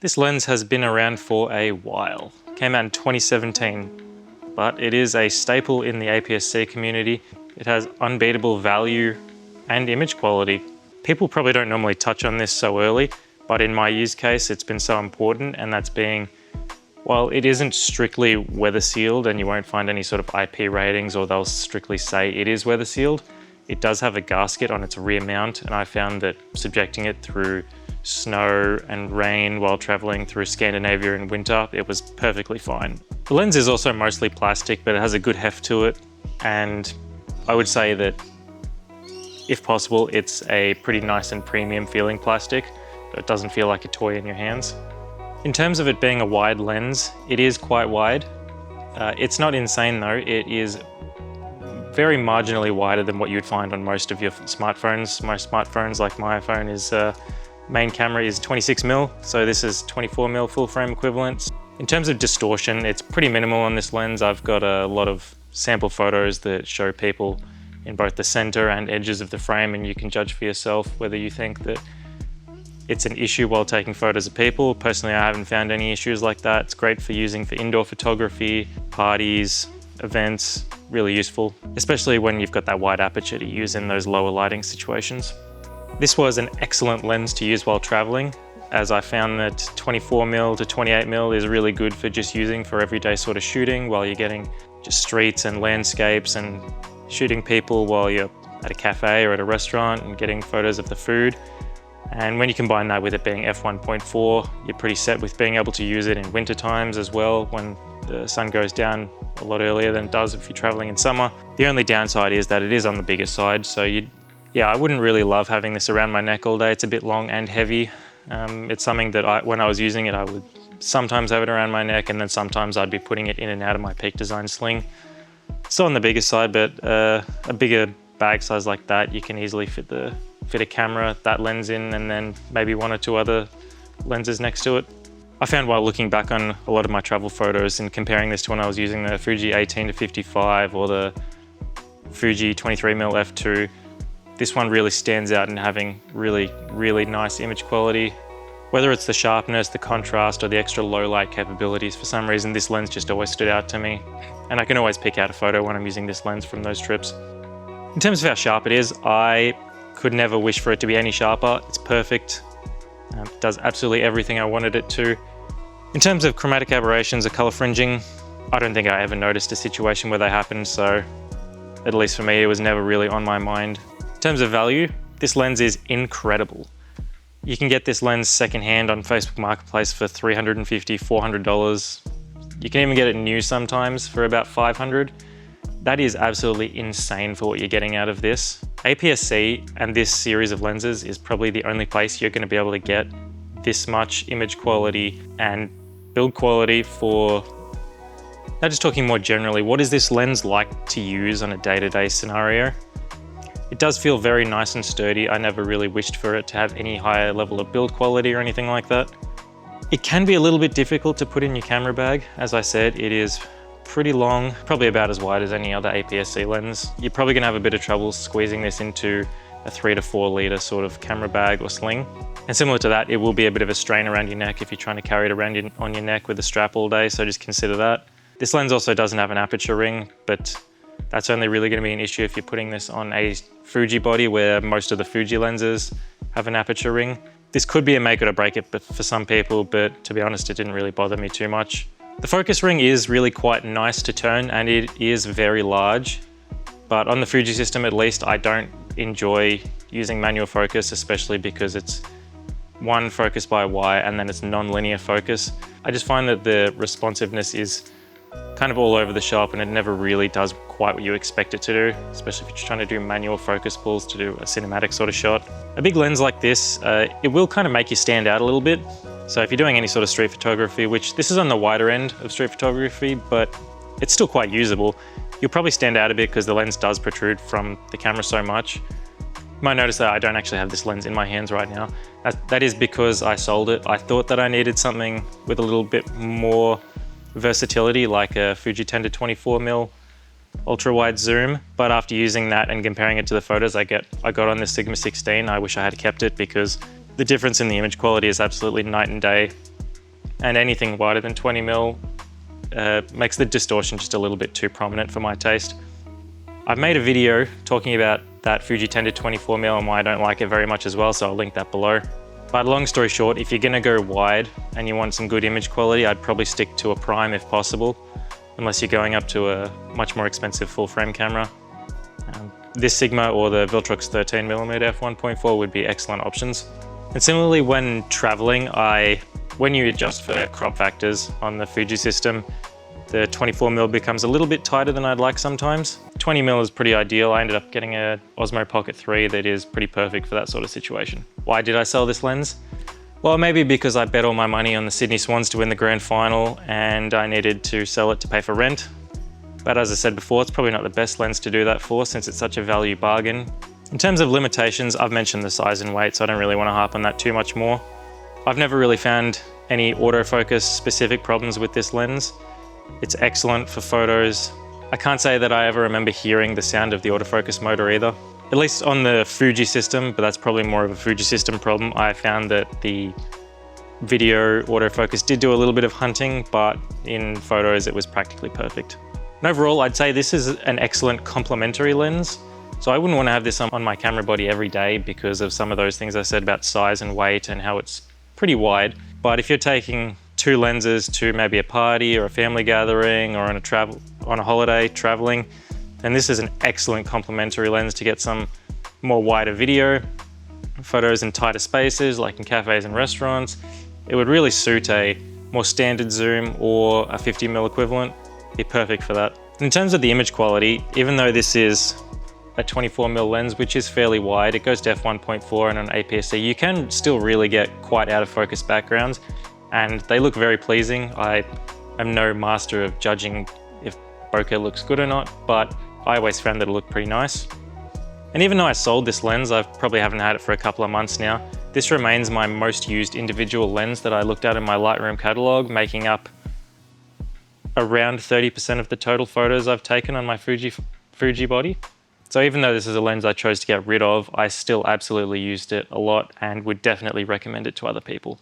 This lens has been around for a while. Came out in 2017, but it is a staple in the APS-C community. It has unbeatable value and image quality. People probably don't normally touch on this so early, but in my use case, it's been so important, and that's being, while it isn't strictly weather sealed and you won't find any sort of IP ratings or they'll strictly say it is weather sealed, it does have a gasket on its rear mount, and I found that subjecting it through snow and rain while traveling through Scandinavia in winter, it was perfectly fine. The lens is also mostly plastic, but it has a good heft to it, and I would say that if possible, it's a pretty nice and premium feeling plastic, but it doesn't feel like a toy in your hands. In terms of it being a wide lens, it is quite wide. It's not insane though, it is very marginally wider than what you'd find on most of your smartphones. Most smartphones, like my iPhone, is main camera is 26mm, so this is 24mm full frame equivalents. In terms of distortion, it's pretty minimal on this lens. I've got a lot of sample photos that show people in both the center and edges of the frame, and you can judge for yourself whether you think that it's an issue while taking photos of people. Personally, I haven't found any issues like that. It's great for using for indoor photography, parties, events, really useful, especially when you've got that wide aperture to use in those lower lighting situations. This was an excellent lens to use while traveling, as I found that 24mm to 28mm is really good for just using for everyday sort of shooting while you're getting just streets and landscapes and shooting people while you're at a cafe or at a restaurant and getting photos of the food. And when you combine that with it being F1.4, you're pretty set with being able to use it in winter times as well, when the sun goes down a lot earlier than it does if you're traveling in summer. The only downside is that it is on the bigger side, so I wouldn't really love having this around my neck all day. It's a bit long and heavy. It's something that when I was using it, I would sometimes have it around my neck, and then sometimes I'd be putting it in and out of my Peak Design sling. Still on the bigger side, but a bigger bag size like that, you can easily fit a camera, that lens in, and then maybe one or two other lenses next to it. I found while looking back on a lot of my travel photos and comparing this to when I was using the Fuji 18-55 or the Fuji 23mm f2, this one really stands out in having really, really nice image quality. Whether it's the sharpness, the contrast, or the extra low light capabilities, for some reason this lens just always stood out to me. And I can always pick out a photo when I'm using this lens from those trips. In terms of how sharp it is, I could never wish for it to be any sharper. It's perfect. It does absolutely everything I wanted it to. In terms of chromatic aberrations or color fringing, I don't think I ever noticed a situation where they happened, so at least for me, it was never really on my mind. In terms of value, this lens is incredible. You can get this lens secondhand on Facebook Marketplace for $350, $400. You can even get it new sometimes for about $500. That is absolutely insane for what you're getting out of this. APS-C and this series of lenses is probably the only place you're going to be able to get this much image quality and build quality for, now just talking more generally, what is this lens like to use on a day-to-day scenario? It does feel very nice and sturdy. I never really wished for it to have any higher level of build quality or anything like that. It can be a little bit difficult to put in your camera bag. As I said, it is pretty long, probably about as wide as any other APS-C lens. You're probably gonna have a bit of trouble squeezing this into a 3 to 4 litre sort of camera bag or sling. And similar to that, it will be a bit of a strain around your neck if you're trying to carry it around on your neck with a strap all day, so just consider that. This lens also doesn't have an aperture ring, but that's only really going to be an issue if you're putting this on a Fuji body where most of the Fuji lenses have an aperture ring. This could be a make it or break it for some people, but to be honest, it didn't really bother me too much. The focus ring is really quite nice to turn, and it is very large, but on the Fuji system at least, I don't enjoy using manual focus, especially because it's one focus by wire and then it's non-linear focus. I just find that the responsiveness is kind of all over the shop, and it never really does quite what you expect it to do, especially if you're trying to do manual focus pulls to do a cinematic sort of shot. A big lens like this, it will kind of make you stand out a little bit. So if you're doing any sort of street photography, which this is on the wider end of street photography, but it's still quite usable, you'll probably stand out a bit because the lens does protrude from the camera so much. You might notice that I don't actually have this lens in my hands right now. That is because I sold it. I thought that I needed something with a little bit more versatility, like a Fuji 10 to 24mm ultra wide zoom, but after using that and comparing it to the photos I got on this Sigma 16, I wish I had kept it because the difference in the image quality is absolutely night and day. and anything wider than 20mm makes the distortion just a little bit too prominent for my taste. I've made a video talking about that Fuji 10 to 24mm and why I don't like it very much as well, so I'll link that below. But long story short, if you're gonna go wide and you want some good image quality, I'd probably stick to a prime if possible, unless you're going up to a much more expensive full frame camera. This Sigma or the Viltrox 13mm f1.4 would be excellent options. And similarly, when traveling, when you adjust for crop factors on the Fuji system, the 24mm becomes a little bit tighter than I'd like sometimes. 20mm is pretty ideal. I ended up getting a Osmo Pocket 3 that is pretty perfect for that sort of situation. Why did I sell this lens? Well, maybe because I bet all my money on the Sydney Swans to win the grand final and I needed to sell it to pay for rent. But as I said before, it's probably not the best lens to do that for since it's such a value bargain. In terms of limitations, I've mentioned the size and weight, so I don't really want to harp on that too much more. I've never really found any autofocus specific problems with this lens. It's excellent for photos. I can't say that I ever remember hearing the sound of the autofocus motor either. At least on the Fuji system, but that's probably more of a Fuji system problem. I found that the video autofocus did do a little bit of hunting, but in photos it was practically perfect. And overall, I'd say this is an excellent complementary lens. So I wouldn't want to have this on my camera body every day because of some of those things I said about size and weight and how it's pretty wide. But if you're taking two lenses to maybe a party or a family gathering or on a holiday traveling, then this is an excellent complementary lens to get some more wider video, photos in tighter spaces like in cafes and restaurants. It would really suit a more standard zoom or a 50mm equivalent. Be perfect for that. In terms of the image quality, even though this is a 24mm lens, which is fairly wide, it goes to f1.4 and on APS-C, you can still really get quite out of focus backgrounds and they look very pleasing. I am no master of judging if bokeh looks good or not, but I always found that it looked pretty nice. And even though I sold this lens, I probably haven't had it for a couple of months now, this remains my most used individual lens that I looked at in my Lightroom catalog, making up around 30% of the total photos I've taken on my Fuji body. So even though this is a lens I chose to get rid of, I still absolutely used it a lot and would definitely recommend it to other people.